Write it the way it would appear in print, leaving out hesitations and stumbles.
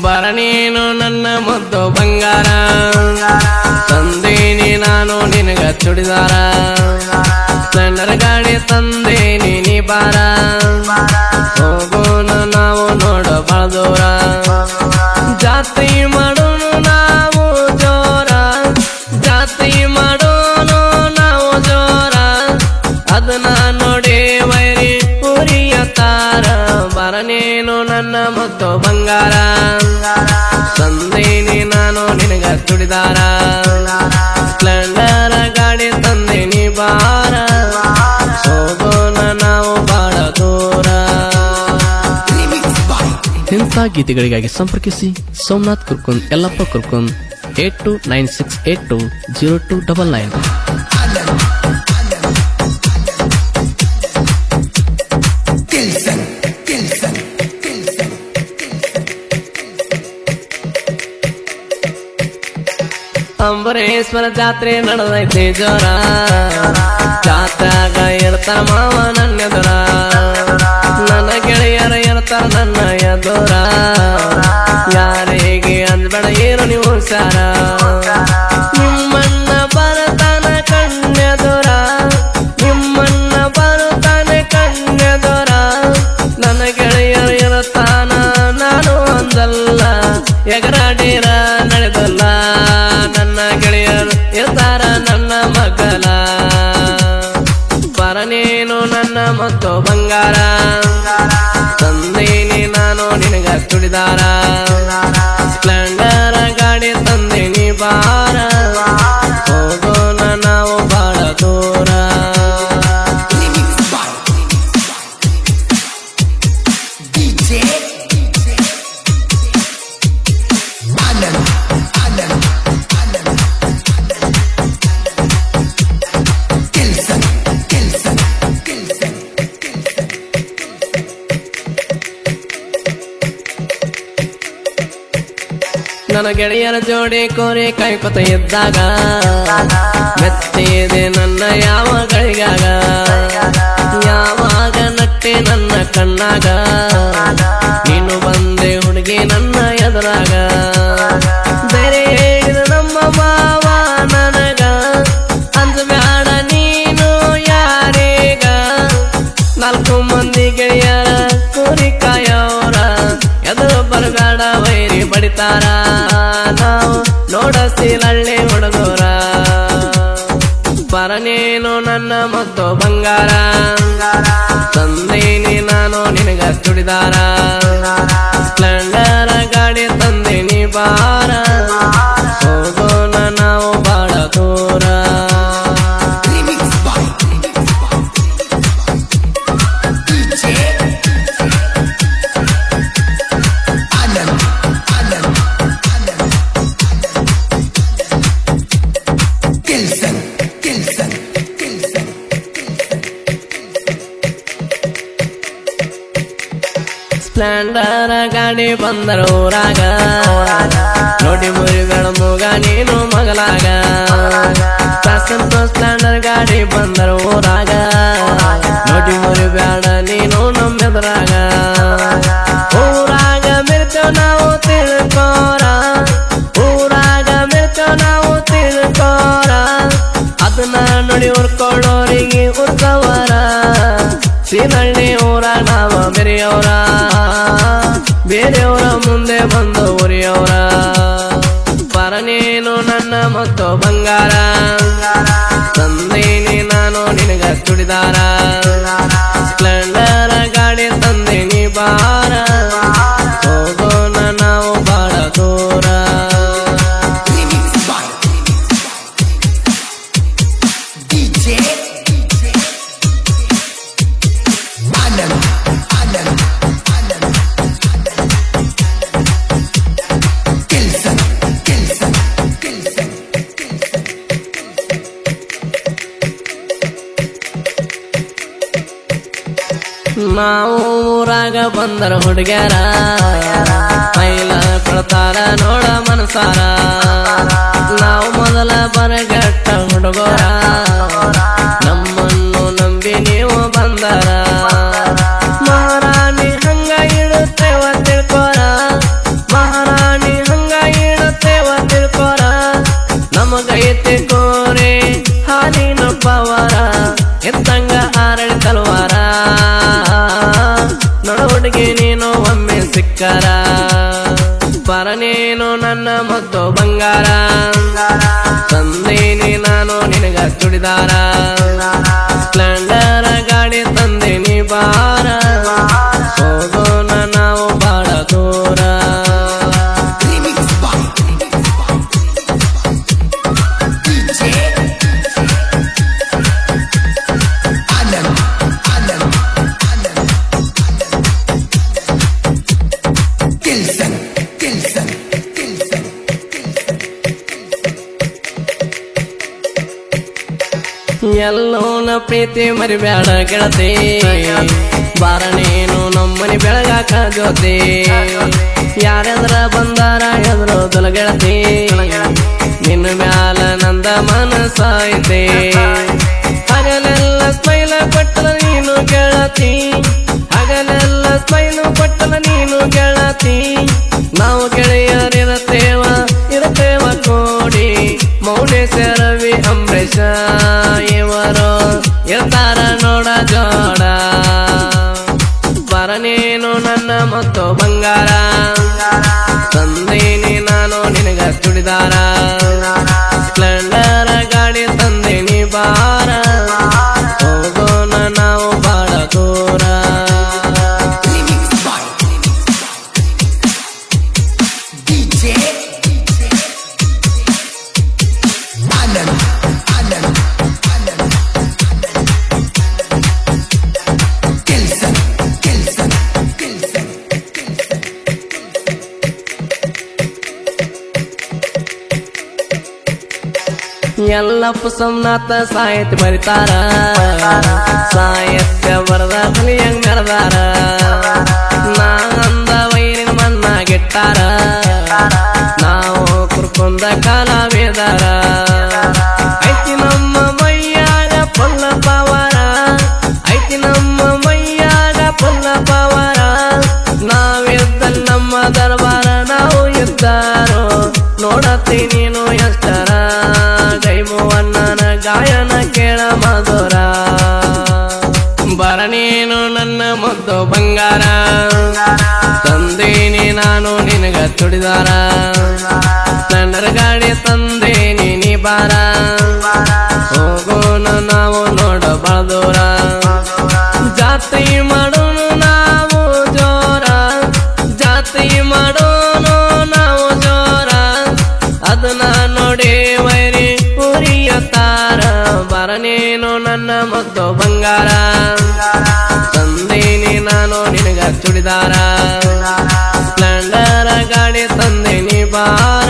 ಬರ ನೀನು ನನ್ನ ಮುದ್ದು ಬಂಗಾರ, ತಂದೇನಿ ನಾನು ನಿನಗ ಚುಡಿದಾರ, ಸ್ಪ್ಲೆಂಡರ್ ಗಾಡಿ ತಂದೇನಿ ನೀ ಬಾರ, ಹೋಗೋಣ ನಾವು ನೋಡೋ ಬಾಳ ದೂರ, ಜಾತಿ ಮಾಡೋಣ ನಾವು ಜೋರ, ಜಾತಿ ಮಾಡೋಣ ನಾವು ಜೋರ, ಅದನ್ನ ನೋಡಿ ವೈರಿ ಉರಿಯತಾರ. ಬರ ನೀನು ನನ್ನ ಮುದ್ದು ಬಂಗಾರ, ತಂದೇನಿ ನಾನು ನಿನಗ ಚುಡಿದಾರ, ಸ್ಪ್ಲೆಂಡರ್ ಗಾಡಿ ತಂದೇನಿ ಬಾರ, ಹೋಗೋಣ ನಾವು ಬಾಳ ದೂರ. ಇಂಥ ಗೀತೆಗಳಿಗಾಗಿ ಸಂಪರ್ಕಿಸಿ ಸೋಮನಾಥ್ ಕುರ್ಕುಂದ್, ಯಲ್ಲಪ್ಪ ಕುರ್ಕುಂದ್, 8296820299. ಅಂಬರೇಶ್ವರ ಜಾತ್ರೆ ನಡೆದೈತಿ ಜೋರ, ಜಾತ್ರೆಗ ಇರ್ತಾರ ಮಾವ ನನ್ನ ಎದುರ, ನನ್ನ ಗೆಳೆಯರ ಇರ್ತಾರ ನನ್ನ ಎದುರ, ಯಾರಿಗೆ ಅಂದ್ಬೇಡ ಏನು ನೀವು ಹುಷಾರ, ನಿಮ್ಮನ್ನ ಬರತಾನ ಕಣ್ಣೆದುರ, ನಿಮ್ಮನ್ನ ಬರುತ್ತಾನ ಕಣ್ಣೆದುರ, ನನ್ನ ಗೆಳೆಯರ ಇರ್ತಾನ ನಾನು ಅಂದಲ್ಲ, ಎಗರಾಡಿರ ನಡೆದಲ್ಲ, ನನ್ನ ಗೆಳೆಯರು ಇರ್ತಾರ ನನ್ನ ಮಗಲ. ಬರ ನೀನು ನನ್ನ ಮತ್ತು ಬಂಗಾರ, ತಂದೇನಿ ನಾನು ನಿನಗ ಚುಡಿದಾರ, ಸ್ಪ್ಲೆಂಡರ್ ಗಾಡಿ ತಂದೇನಿ ಬಾರ, ಹೋಗೋಣ ನಾವು ಬಾಳ ದೂರ. ನನ್ನ ಗೆಳೆಯರ ಜೋಡಿ ಕೋರಿ ಕಾಯ್ಕೊತ ಇದ್ದಾಗ, ಮೆತ್ತಿದೆ ನನ್ನ ಯಾವ ಗಳಿಗಾಗ, ಯಾವಾಗ ನಟ್ಟೆ ನನ್ನ ಕಣ್ಣಾಗ, ನೀನು ಬಂದೆ ಹುಡುಗಿ ನನ್ನ ಎದುರಾಗ, ಬೇರೆ ಹೇಳಿದ ನಮ್ಮ ಮಾವ ನನಗ, ಅಂಜಬ್ಯಾಡ ನೀನು ಯಾರೀಗ, 4 ಮಂದಿ ಗೆಳೆಯರ ಕೋರಿ ಕಾಯೋರ, ಎದುರು ಬರಬೇಡ ವೈರಿ ಬಡಿತಾರ, ನಾವು ನೋಡಸಿಲಳ್ಳಿ ಹುಡುಗರ. ಬರ ನೀನು ನನ್ನ ಮತ್ತು ಬಂಗಾರ, ತಂದೇನಿ ನಾನು ನಿನಗ ಚುಡಿದಾರ, ಸ್ಪ್ಲೆಂಡರ್ ಗಾಡಿ ತಂದೇನಿ ಬಾರ, ಹೋಗೋಣ ನಾವು ಬಾಳ ದೂರ. ಸ್ಪ್ಲೆಂಡರ್ ಗಾಡಿ ಬಂದರ ಊರಾಗ, ನೋಡಿ ಮುರಿಬೇಡ ಮೂಗ ನೀನು ಮಗಲಾಗ, ಸ್ಪ್ಲೆಂಡರ್ ಗಾಡಿ ಬಂದರ ಊರಾಗ, ನೋಡಿ ಮುರಿಬೇಡ ನೀನು ನಮ್ಮೆದುರಾಗ, ಊರಾಗ ಮಿರ್ತೇವ ನಾವು ತಿಳ್ಕೋರ, ಊರಾಗ ಮಿರ್ತೇವ ನಾವು ತಿಳ್ಕೋರ, ಅದನ್ನ ನೋಡಿ ಉರ್ಕೊಳ್ಳೋರಿಗೆ ಉರ್ಕವರ, ಸೀನಳ್ಳಿ ಊರ ನಾವ ಬೆರೆಯವರ, ಬೇರೆಯವರ ಮುಂದೆ ಬಂದು ಉರಿಯವರ. ಬರ ನೀನು ನನ್ನ ಮತ್ತು ಬಂಗಾರ, ತಂದೇನಿ ನಾನು ನಿನಗ ಚುಡಿದಾರ, ಸ್ಪ್ಲೆಂಡರ್ ಗಾಡಿ ತಂದೇನಿ ಬಾರ, ಹೋಗೋಣ ನಾವು ಬಾಳ ದೂರ. ನಾವು ಊರಾಗ ಬಂದರ ಹುಡುಗ್ಯಾರ, ಮೈಲ ಕೊಡ್ತಾರ ನೋಡ ಮನಸಾರ, ನಾವು ಮೊದಲ ಬರಗಟ್ಟ ಹುಡುಗೋರ, ನಮ್ಮನ್ನು ನಂಬಿ ನೀವು ಬಂದರ, ಮಹಾರಾಣಿ ಹಂಗ ಇಡುತ್ತೇವ ತಿಳ್ಕೋರ, ಮಹಾರಾಣಿ ಹುಡುಗಿ ನೀನು ಒಮ್ಮೆ ಸಿಕ್ಕರ ಪರ ನೀನು ನನ್ನ ಮತ್ತು ಬಂಗಾರ ತಂದೇನಿ ನಾನು ನಿನಗ ಚುಡಿದಾರ ಸ್ಪ್ಲೆಂಡರ್ ಗಾಡಿ ತಂದೇನಿ ಬಾರ ಹೋಗೋಣ ನಾವು ಬಾಳ ದೂರ ಎಲ್ಲೋನ ಪ್ರೀತಿ ಮರಿಬ್ಯಾಡ ಗೆಳತಿ ಬಾರ ನೀನು ನಮ್ಮನಿ ಬೆಳಗಾಕ ಜ್ಯೋತಿ ಯಾರೆದ್ರ ಬಂದಾರ ಎದುರೋದಲ ಗೆಳತಿ ನಿನ್ನ ಮ್ಯಾಲ ನಂದ ಮನಸಾಯ್ತೆ ಹಗಲೆಲ್ಲ ಸ್ಮೈಲ ಕೊಟ್ಟಲ ನೀನು ಗೆಳತಿ ಹಗಲೆಲ್ಲ ಸ್ಮೈಲು ಕೊಟ್ಟಲ ನೀನು ಗೆಳತಿ ನಾವು ಗೆಳೆಯರಿರತೇವ ಇರತೇವ ಕೋಡಿ ಮೌನೇಶ ರವಿ ಅಂಬರೀಷ ಇವರು ಇರ್ತಾರ ನೋಡ ಜೋಡ ಬರ ನೀನು ನನ್ನ ಮತ್ತು ಬಂಗಾರ ತಂದೇನಿ ನಾನು ನಿನಗ ಚುಡಿದಾರ ಸ್ಪ್ಲೆಂಡರ್ ಗಾಡಿ ತಂದೇನಿ ಬಾರ ಹೋಗೋಣ ನಾವು ಬಾಳ ದೂರ ಎಲ್ಲಪ್ಪ ಸೋಮನಾಥ ಸಾಹಿತ್ಯ ಬರಿತಾರ ಸಾಹಿತ್ಯ ಬರದ ಕಲಿಯಂಗ್ ಮೆರದಾರ ನಾಂದ ವೈರಿನ ಮಣ್ಣಾಗಿಟ್ಟಾರ ನಾವು ಕುರ್ಕೊಂಡ ಕಲಾವಿದಾರ ಐತಿ ನಮ್ಮ ಮೈಯಾಗ ಪುಲ್ಲ ಪವಾರ ಐತಿ ನಮ್ಮ ಮೈಯಾಗ ಪುಲ್ಲ ಪವಾರ ನಾವಿದ್ದ ನಮ್ಮ ದರ್ಬಾರ ನಾವು ಇದ್ದಾರೋ ನೋಡತ್ತಿ ನೀನು ಎಷ್ಟರ ಗೈಮುವಣ್ಣನ ಗಾಯನ ಕೇಳ ಮಧುರ ಬರ ನೀನು ನನ್ನ ಮುದ್ದು ಬಂಗಾರ ತಂದೇನಿ ನಾನು ನಿನಗ ಚುಡಿದಾರ ಸ್ಪ್ಲೆಂಡರ್ ಗಾಡಿ ತಂದೇನಿ ನೀ ಬಾರ ಹೋಗೋಣ ನಾವು ನೋಡ ಬಾಳ ದೂರ ಜಾತ್ರೆ ಮಾಡೋನು ನಾವು ಜೋರ ಜಾತ್ರೆ ಮಾಡೋನು ನಾವು ಜೋರ ಅದನ್ನ ನೋಡಿ ವೈರಿ ಉರಿಯತಾರ ಬರ ನೀನು ನನ್ನ ಮತ್ತು ಬಂಗಾರ ತಂದೇನಿ ನಾನು ನಿನಗ ಚುಡಿದಾರ ಸ್ಪ್ಲೆಂಡರ್ ಗಾಡಿ ತಂದೇನಿ ಬಾರ